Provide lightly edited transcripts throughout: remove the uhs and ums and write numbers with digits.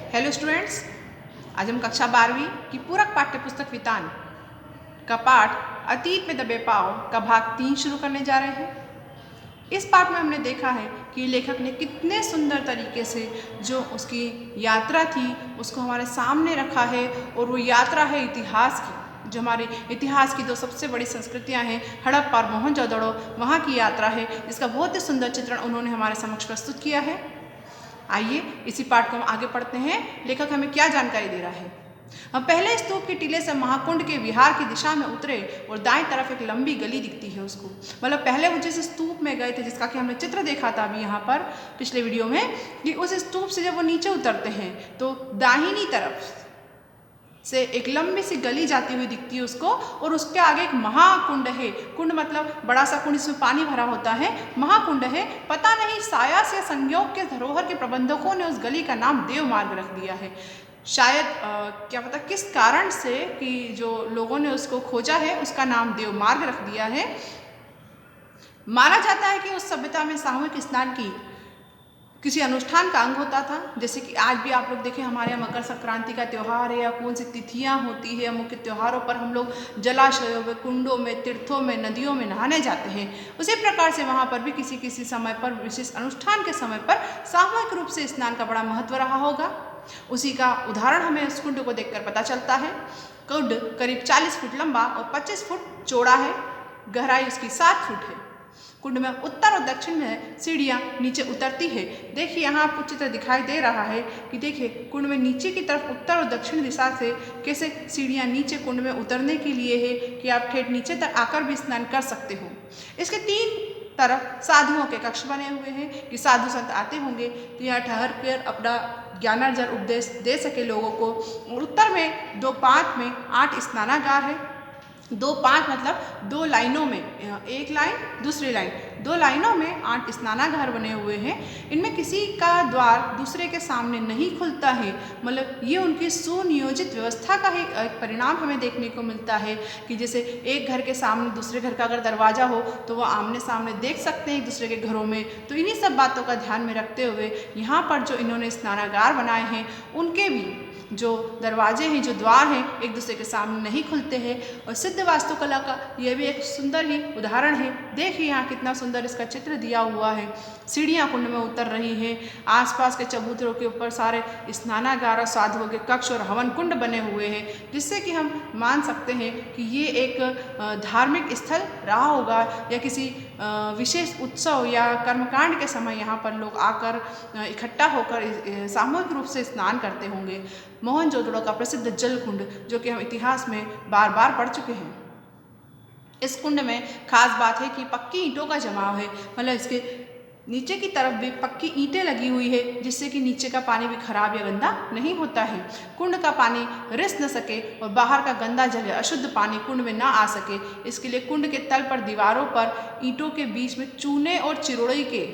Hello students, आज हम कक्षा 12वीं की पूरक पाठ्य पुस्तक वितान का पाठ अतीत में दबे पांव का भाग 3 शुरू करने जा रहे हैं। इस पाठ में हमने देखा है कि लेखक ने कितने सुंदर तरीके से जो उसकी यात्रा थी उसको हमारे सामने रखा है, और वो यात्रा है इतिहास की। जो हमारे इतिहास की दो सबसे बड़ी संस्कृतियां हैं, हड़प्पा और मोहनजोदड़ो, वहाँ की यात्रा है, जिसका बहुत ही सुंदर चित्रण उन्होंने हमारे समक्ष प्रस्तुत किया है। आइए इसी पाठ को हम आगे पढ़ते हैं। लेखक हमें क्या जानकारी दे रहा है। हम पहले स्तूप के टीले से महाकुंड के विहार की दिशा में उतरे और दाएं तरफ एक लंबी गली दिखती है उसको। मतलब पहले वो जिस स्तूप में गए थे, जिसका कि हमने चित्र देखा था अभी यहाँ पर पिछले वीडियो में, कि उस स्तूप से जब वो नीचे उतरते हैं तो दाहिनी तरफ से एक लंबी सी गली जाती हुई दिखती है उसको, और उसके आगे एक महाकुंड है। कुंड मतलब बड़ा सा कुंड, इसमें पानी भरा होता है, महाकुंड है। पता नहीं सायास या संयोग के धरोहर के प्रबंधकों ने उस गली का नाम देव मार्ग रख दिया है। शायद क्या पता किस कारण से कि जो लोगों ने उसको खोजा है उसका नाम देव मार्ग रख दिया है। माना जाता है कि उस सभ्यता में सामूहिक स्नान की किसी अनुष्ठान का अंग होता था। जैसे कि आज भी आप लोग देखें, हमारे यहाँ मकर संक्रांति का त्यौहार है या कौन सी तिथियाँ होती है, मुख्य त्योहारों पर हम लोग जलाशयों में, कुंडों में, तीर्थों में, नदियों में नहाने जाते हैं। उसी प्रकार से वहाँ पर भी किसी किसी समय पर, विशेष अनुष्ठान के समय पर सामूहिक रूप से स्नान का बड़ा महत्व रहा होगा। उसी का उदाहरण हमें उस कुंड को देखकर पता चलता है। कुंड करीब 40 फुट लंबा और 25 फुट चौड़ा है। गहराई उसकी 7 फुट है। कुंड में उत्तर और दक्षिण में सीढ़ियाँ नीचे उतरती है। देखिए यहाँ आपको चित्र दिखाई दे रहा है कि देखिए कुंड में नीचे की तरफ उत्तर और दक्षिण दिशा से कैसे सीढ़ियाँ नीचे कुंड में उतरने के लिए है कि आप ठेठ नीचे तक आकर भी स्नान कर सकते हो। इसके 3 तरफ साधुओं के कक्ष बने हुए हैं कि साधु संत आते होंगे तो यहाँ ठहर कर अपना ज्ञानार्जन उपदेश दे सके लोगों को। और उत्तर में 2-5 में 8 स्नानागार है। 2-5 मतलब 2 लाइनों में, एक लाइन दूसरी लाइन, 2 लाइनों में 8 स्नानागार बने हुए हैं। इनमें किसी का द्वार दूसरे के सामने नहीं खुलता है। मतलब ये उनकी सुनियोजित व्यवस्था का ही एक परिणाम हमें देखने को मिलता है कि जैसे एक घर के सामने दूसरे घर का अगर दरवाज़ा हो तो वो आमने सामने देख सकते हैं एक दूसरे के घरों में। तो इन्हीं सब बातों का ध्यान में रखते हुए यहाँ पर जो इन्होंने स्नानागार बनाए हैं उनके भी जो दरवाजे हैं, जो द्वार हैं, एक दूसरे के सामने नहीं खुलते हैं। और सिद्ध वास्तुकला का यह भी एक सुंदर ही उदाहरण है। देखिए यहाँ कितना सुंदर इसका चित्र दिया हुआ है। सीढ़ियाँ कुंड में उतर रही हैं। आसपास के चबूतरों के ऊपर सारे स्नानागार, साधुओं के कक्ष और हवन कुंड बने हुए हैं, जिससे कि हम मान सकते हैं कि ये एक धार्मिक स्थल रहा होगा या किसी विशेष उत्सव या कर्मकांड के समय यहाँ पर लोग आकर इकट्ठा होकर सामूहिक रूप से स्नान करते होंगे। मोहनजोदड़ो का प्रसिद्ध जल कुंड, जो कि हम इतिहास में बार बार पढ़ चुके हैं। इस कुंड में खास बात है कि पक्की ईंटों का जमाव है। मतलब इसके नीचे की तरफ भी पक्की ईंटें लगी हुई है, जिससे कि नीचे का पानी भी खराब या गंदा नहीं होता है। कुंड का पानी रिस न सके और बाहर का गंदा जल या अशुद्ध पानी कुंड में ना आ सके, इसके लिए कुंड के तल पर, दीवारों पर, ईंटों के बीच में चूने और चिरोड़ी के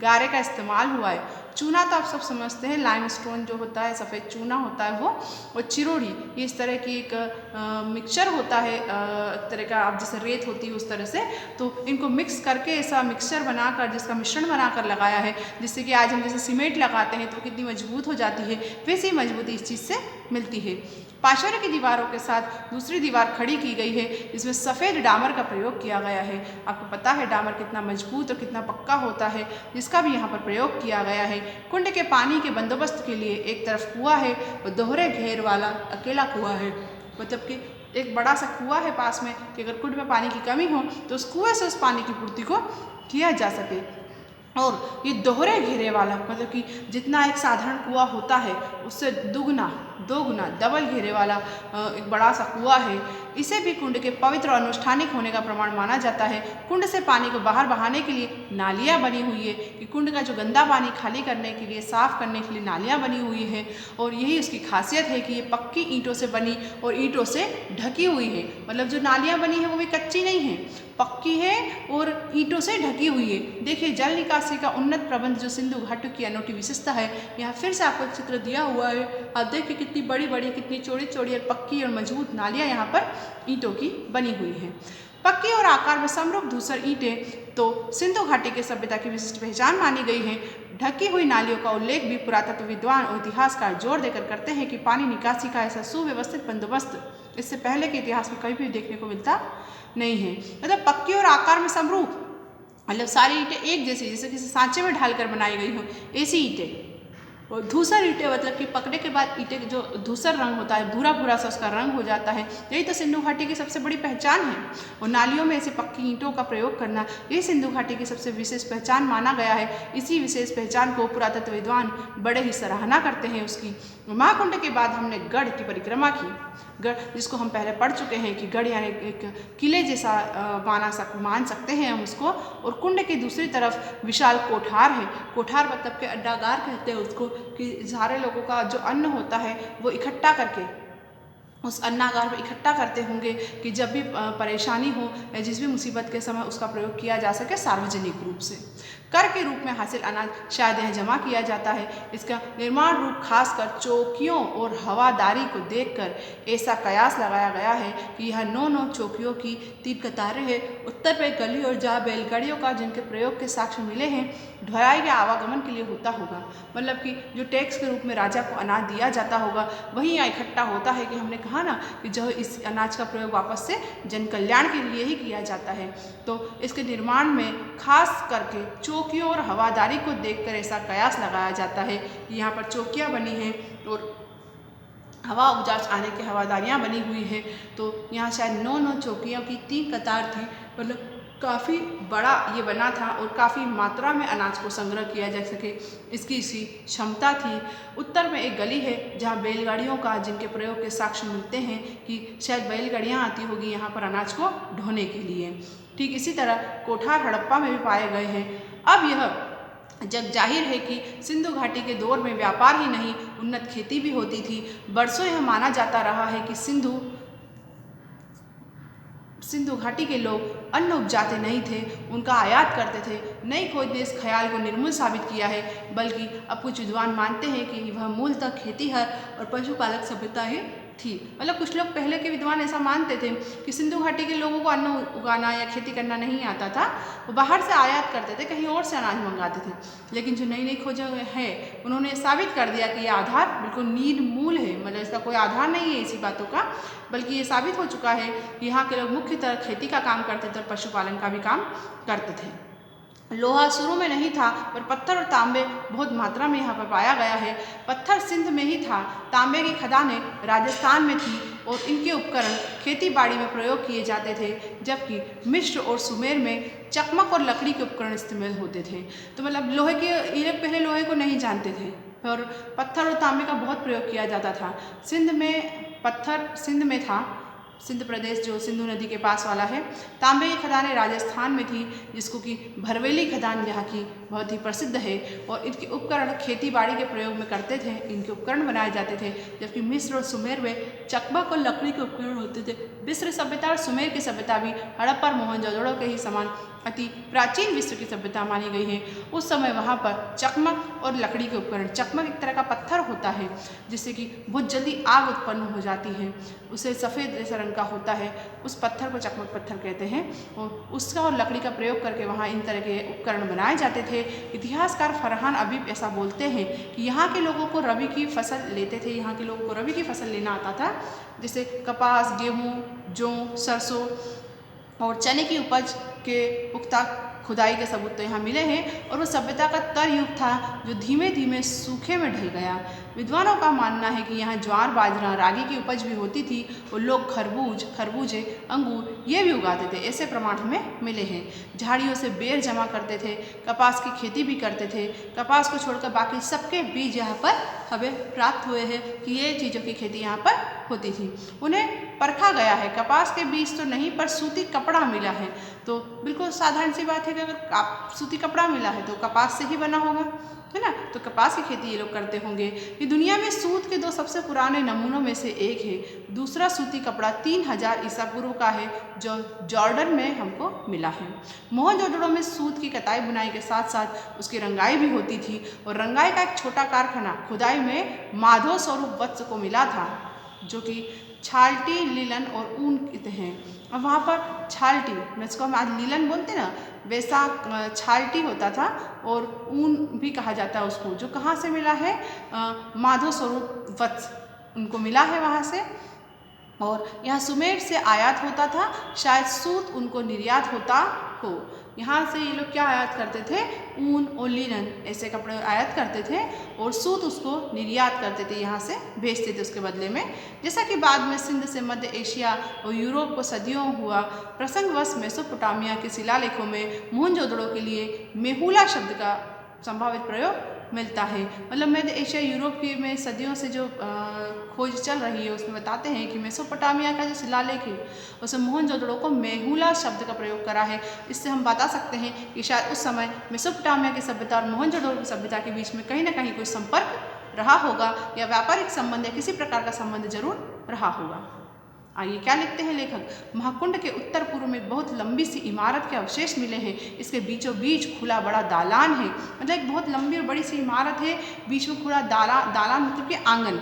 गारे का इस्तेमाल हुआ है। चूना तो आप सब समझते हैं, लाइमस्टोन जो होता है, सफ़ेद चूना होता है वो, और चिरोड़ी ये इस तरह की एक मिक्सचर होता है, एक तरह का, आप जैसे रेत होती है उस तरह से, तो इनको मिक्स करके ऐसा मिक्सचर बनाकर, जिसका मिश्रण बनाकर लगाया है, जिससे कि आज हम जैसे सीमेंट लगाते हैं तो कितनी मजबूत हो जाती है, वैसी मजबूती इस चीज़ से मिलती है। पार्श्व की दीवारों के साथ दूसरी दीवार खड़ी की गई है, जिसमें सफ़ेद डामर का प्रयोग किया गया है। आपको पता है डामर कितना मजबूत और कितना पक्का होता है, जिसका भी यहाँ पर प्रयोग किया गया है। कुंड के पानी के बंदोबस्त के लिए एक तरफ कुआं है और दोहरे घेर वाला अकेला कुआं है। मतलब कि एक बड़ा सा कुआं है पास में कि अगर कुंड में पानी की कमी हो तो उस कुएं से उस पानी की पूर्ति को किया जा सके। और ये दोहरे घेरे वाला, मतलब कि जितना एक साधारण कुआं होता है उससे दोगुना डबल घेरे वाला एक बड़ा सा कुआं है। इसे भी कुंड के पवित्र और अनुष्ठानिक होने का प्रमाण माना जाता है। कुंड से पानी को बाहर बहाने के लिए नालियाँ बनी हुई है कि कुंड का जो गंदा पानी खाली करने के लिए, साफ करने के लिए नालियाँ बनी हुई है। और यही उसकी खासियत है कि ये पक्की ईंटों से बनी और ईंटों से ढकी हुई है। मतलब जो नालियाँ बनी है वो भी कच्ची नहीं है, पक्की है और ईंटों से ढकी हुई है। देखिए जल निकासी का उन्नत प्रबंध जो सिंधु घाटी की अनोखी विशेषता है। यहाँ फिर से आपको चित्र दिया हुआ है, आप देखिए कितनी बड़ी बड़ी, कितनी चौड़ी चौड़ी और पक्की और मजबूत नालियाँ यहाँ पर ईंटों की बनी हुई हैं। पक्की और आकार में समरूप धूसर ईंटें तो सिंधु घाटी के सभ्यता की विशिष्ट पहचान मानी गई है। ढकी हुई नालियों का उल्लेख भी पुरातत्व विद्वान और इतिहासकार जोर देकर करते हैं कि पानी निकासी का ऐसा सुव्यवस्थित बंदोबस्त इससे पहले के इतिहास में कहीं भी देखने को मिलता नहीं है। मतलब पक्की और आकार में समरूप, मतलब सारी ईंटें एक जैसी, जैसे किसी सांचे में ढालकर बनाई गई हो ऐसी ईंटें। और धूसर ईंटें मतलब कि पकने के बाद ईंटें जो धूसर रंग होता है, भूरा भूरा सा उसका रंग हो जाता है, यही तो सिंधु घाटी की सबसे बड़ी पहचान है। और नालियों में ऐसे पक्की ईंटों का प्रयोग करना ये सिंधु घाटी की सबसे विशेष पहचान माना गया है। इसी विशेष पहचान को पुरातत्व विद्वान बड़े ही सराहना करते हैं उसकी। महाकुंड के बाद हमने गढ़ की परिक्रमा की। गढ़ जिसको हम पहले पढ़ चुके हैं कि गढ़ यानी एक किले जैसा मान सकते हैं हम उसको। और कुंड की दूसरी तरफ विशाल कोठार है। कोठार मतलब के अड्डागार कहते हैं उसको, कि सारे लोगों का जो अन्न होता है वो इकट्ठा करके उस अन्नागार में इकट्ठा करते होंगे कि जब भी परेशानी हो या जिस भी मुसीबत के समय उसका प्रयोग किया जा सके सार्वजनिक रूप से। कर के रूप में हासिल अनाज शायद यहाँ जमा किया जाता है। इसका निर्माण रूप खासकर चौकियों और हवादारी को देखकर ऐसा कयास लगाया गया है कि यह 9 चौकियों की 3 कतारें हैं। उत्तर में गली और जहाँ बैलगाड़ियों का जिनके प्रयोग के साक्ष्य मिले हैं ढुलाई या आवागमन के लिए होता होगा। मतलब कि जो टैक्स के रूप में राजा को अनाज दिया जाता होगा वहीं यहाँ इकट्ठा होता है, कि हमने कहा ना कि जो इस अनाज का प्रयोग वापस से जन कल्याण के लिए ही किया जाता है। तो इसके निर्माण में खास करके चौकियों और हवादारी को देखकर ऐसा कयास लगाया जाता है कि यहाँ पर चौकियाँ बनी हैं और हवा उजास आने की हवादारियाँ बनी हुई हैं। तो यहाँ शायद 9 चौकियों की 3 कतार थी। मतलब काफ़ी बड़ा ये बना था और काफ़ी मात्रा में अनाज को संग्रह किया जा सके इसकी इसी क्षमता थी। उत्तर में एक गली है जहाँ बैलगाड़ियों का जिनके प्रयोग के साक्ष्य मिलते हैं कि शायद बैलगाड़ियाँ आती होगी यहाँ पर अनाज को ढोने के लिए। ठीक इसी तरह कोठार हड़प्पा में भी पाए गए हैं। अब यह जग जाहिर है कि सिंधु घाटी के दौर में व्यापार ही नहीं उन्नत खेती भी होती थी। बरसों यह माना जाता रहा है कि सिंधु घाटी के लोग अन्न उपजाते नहीं थे, उनका आयात करते थे। नई खोज ने इस ख्याल को निर्मूल साबित किया है, बल्कि अब कुछ विद्वान मानते हैं कि वह मूलतः खेतीहर और पशुपालक सभ्यता ही थी। मतलब कुछ लोग पहले के विद्वान ऐसा मानते थे कि सिंधु घाटी के लोगों को अन्न उगाना या खेती करना नहीं आता था, वो बाहर से आयात करते थे, कहीं और से अनाज मंगाते थे। लेकिन जो नई नई खोजें है उन्होंने साबित कर दिया कि यह आधार बिल्कुल नीड मूल है, मतलब इसका कोई आधार नहीं है इसी बातों का, बल्कि ये साबित हो चुका है कि यहाँ के लोग मुख्यतः खेती का काम करते थे और पशुपालन का भी काम करते थे। लोहा शुरू में नहीं था, पर पत्थर और तांबे बहुत मात्रा में यहाँ पर पाया गया है। पत्थर सिंध में ही था, तांबे की खदानें राजस्थान में थी और इनके उपकरण खेती बाड़ी में प्रयोग किए जाते थे, जबकि मिस्र और सुमेर में चकमक और लकड़ी के उपकरण इस्तेमाल होते थे। तो मतलब लोहे के, ये लोग पहले लोहे को नहीं जानते थे और पत्थर और तांबे का बहुत प्रयोग किया जाता था। सिंध में पत्थर सिंध में था, सिंध प्रदेश जो सिंधु नदी के पास वाला है। तांबे की खदानें राजस्थान में थी, जिसको कि भरवेली खदान यहाँ की बहुत ही प्रसिद्ध है। और इनके उपकरण खेती बाड़ी के प्रयोग में करते थे, इनके उपकरण बनाए जाते थे। जबकि मिस्र और सुमेर में चकमक और लकड़ी के उपकरण होते थे। मिस्र सभ्यता और सुमेर की सभ्यता भी हड़प्पा और मोहनजोदड़ो के ही समान अति प्राचीन विश्व की सभ्यता मानी गई है। उस समय वहाँ पर चकमक और लकड़ी के उपकरण, चकमक एक तरह का पत्थर होता है जिससे कि बहुत जल्दी आग उत्पन्न हो जाती है, उसे सफ़ेद जैसा रंग का होता है, उस पत्थर को चकमक पत्थर कहते हैं। और उसका और लकड़ी का प्रयोग करके वहाँ इन तरह के उपकरण बनाए जाते थे। इतिहासकार फरहान अबीब ऐसा बोलते हैं कि यहाँ के लोगों को रबी की फसल लेते थे, यहाँ के लोगों को रबी की फसल लेना आता था, जैसे कपास, गेहूँ, जौ, सरसों और चने की उपज के पुख्ता खुदाई के सबूत तो यहाँ मिले हैं। और वो सभ्यता का तर युग था जो धीमे धीमे सूखे में ढल गया। विद्वानों का मानना है कि यहाँ ज्वार, बाजरा, रागी की उपज भी होती थी और लोग खरबूजे, अंगूर ये भी उगाते थे, ऐसे प्रमाण हमें मिले हैं। झाड़ियों से बेर जमा करते थे, कपास की खेती भी करते थे। कपास को छोड़कर बाकी सबके बीज यहाँ पर हमें प्राप्त हुए हैं कि ये चीज़ों की खेती यहाँ पर होती थी। उन्हें परखा गया है, कपास के बीज तो नहीं पर सूती कपड़ा मिला है। तो बिल्कुल साधारण सी बात है कि अगर सूती कपड़ा मिला है तो कपास से ही बना होगा, है ना। तो कपास की खेती ये लोग करते होंगे। ये दुनिया में सूत के 2 सबसे पुराने नमूनों में से एक है। दूसरा सूती कपड़ा 3000 ईसा पूर्व का है जो जॉर्डन में हमको मिला है। मोहनजोदड़ो में सूत की कताई बुनाई के साथ साथ उसकी रंगाई भी होती थी और रंगाई का एक छोटा कारखाना खुदाई में माधव स्वरूप वत्स को मिला था, जो कि छाल्टी, लिलन और ऊन हैं। अब वहाँ पर छाल्टी, जिसको हम आज लिलन बोलते हैं ना, वैसा छाल्टी होता था और ऊन भी कहा जाता है उसको, जो कहाँ से मिला है, माधव स्वरूप वत्स उनको मिला है वहाँ से। और यहाँ सुमेर से आयात होता था, शायद सूत उनको निर्यात होता हो। यहाँ से ये लोग क्या आयात करते थे, ऊन और लिनन ऐसे कपड़े आयात करते थे और सूत उसको निर्यात करते थे, यहाँ से भेजते थे उसके बदले में। जैसा कि बाद में सिंध से मध्य एशिया और यूरोप को सदियों हुआ, प्रसंगवश मेसोपोटामिया के शिलालेखों में मोहनजोदड़ो के लिए मेहुला शब्द का संभावित प्रयोग मिलता है। मतलब मध्य एशिया यूरोप की में सदियों से जो खोज चल रही है उसमें बताते हैं कि मेसोपोटामिया का जो शिलालेख है उसमें मोहनजोदड़ो को मेहुला शब्द का प्रयोग करा है। इससे हम बता सकते हैं कि शायद उस समय मेसोपोटामिया की सभ्यता और मोहनजोदड़ो की सभ्यता के बीच में कहीं ना कहीं कोई संपर्क रहा होगा या व्यापारिक संबंध या किसी प्रकार का संबंध जरूर रहा होगा। आइए क्या लिखते हैं लेखक, महाकुंड के उत्तर पूर्व में बहुत लंबी सी इमारत के अवशेष मिले हैं। इसके बीचों बीच खुला बड़ा दालान है। मतलब एक बहुत लंबी और बड़ी सी इमारत है, बीच में खुला दालान मतलब कि आंगन,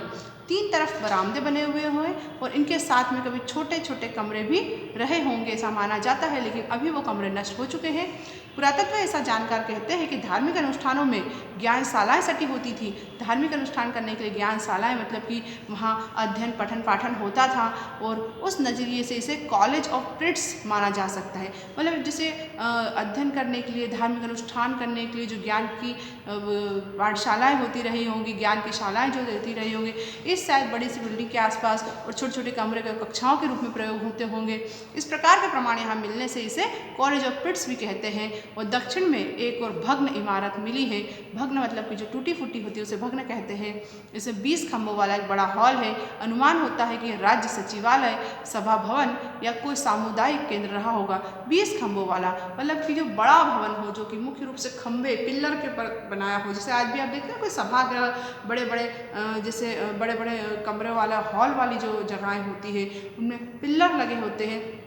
तीन तरफ बरामदे बने हुए हैं और इनके साथ में कभी छोटे छोटे कमरे भी रहे होंगे ऐसा माना जाता है, लेकिन अभी वो कमरे नष्ट हो चुके हैं। पुरातत्व ऐसा जानकार कहते हैं कि धार्मिक अनुष्ठानों में ज्ञानशालाएँ सटी होती थी। धार्मिक अनुष्ठान करने के लिए ज्ञानशालाएँ मतलब कि वहाँ अध्ययन पठन पाठन होता था और उस नज़रिए से इसे कॉलेज ऑफ प्रिट्स माना जा सकता है। मतलब जिसे अध्ययन करने के लिए, धार्मिक अनुष्ठान करने के लिए जो ज्ञान की पाठशालाएँ होती रही होंगी, ज्ञान की शालाएँ जो होती रही होंगी, इस शायद बड़ी सी बिल्डिंग के आसपास और छोटे छोटे कमरे के कक्षाओं के रूप में प्रयोग होते होंगे। इस प्रकार के प्रमाण यहाँ मिलने से इसे कॉलेज ऑफ प्रिट्स भी कहते हैं। और दक्षिण में एक और भग्न इमारत मिली है। भग्न मतलब कि जो टूटी फूटी होती है उसे भग्न कहते हैं। इसे 20 खंभों वाला एक बड़ा हॉल है। अनुमान होता है कि राज्य सचिवालय, सभा भवन या कोई सामुदायिक केंद्र रहा होगा। 20 खंभों वाला मतलब कि जो बड़ा भवन हो, जो कि मुख्य रूप से खंभे पिल्लर के पर बनाया हो। जैसे आज भी आप देखते हैं कोई सभागृह, बड़े बड़े जैसे बड़े बड़े कमरे वाला हॉल वाली जो जगहें होती है उनमें पिल्लर लगे होते हैं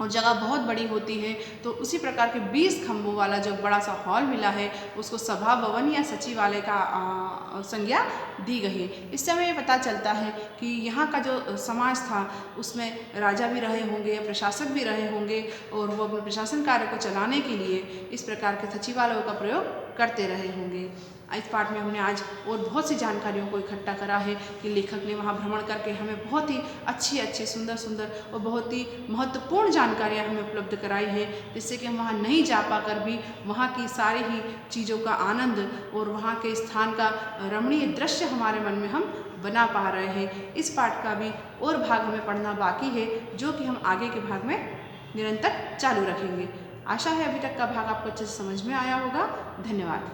और जगह बहुत बड़ी होती है। तो उसी प्रकार के 20 खंभों वाला जो बड़ा सा हॉल मिला है उसको सभा भवन या सचिवालय का संज्ञा दी गई है। इससे हमें ये पता चलता है कि यहाँ का जो समाज था उसमें राजा भी रहे होंगे, प्रशासक भी रहे होंगे और वो अपने प्रशासन कार्य को चलाने के लिए इस प्रकार के सचिवालयों का प्रयोग करते रहे होंगे। इस पाठ में हमने आज और बहुत सी जानकारियों को इकट्ठा करा है कि लेखक ने वहाँ भ्रमण करके हमें बहुत ही अच्छी सुंदर सुंदर और बहुत ही महत्वपूर्ण जानकारियाँ हमें उपलब्ध कराई है, जिससे कि हम वहाँ नहीं जा पाकर भी वहाँ की सारी ही चीज़ों का आनंद और वहाँ के स्थान का रमणीय दृश्य हमारे मन में हम बना पा रहे हैं। इस पाठ का भी और भाग हमें पढ़ना बाकी है, जो कि हम आगे के भाग में निरंतर चालू रखेंगे। आशा है अभी तक का भाग आपको अच्छे से समझ में आया होगा। धन्यवाद।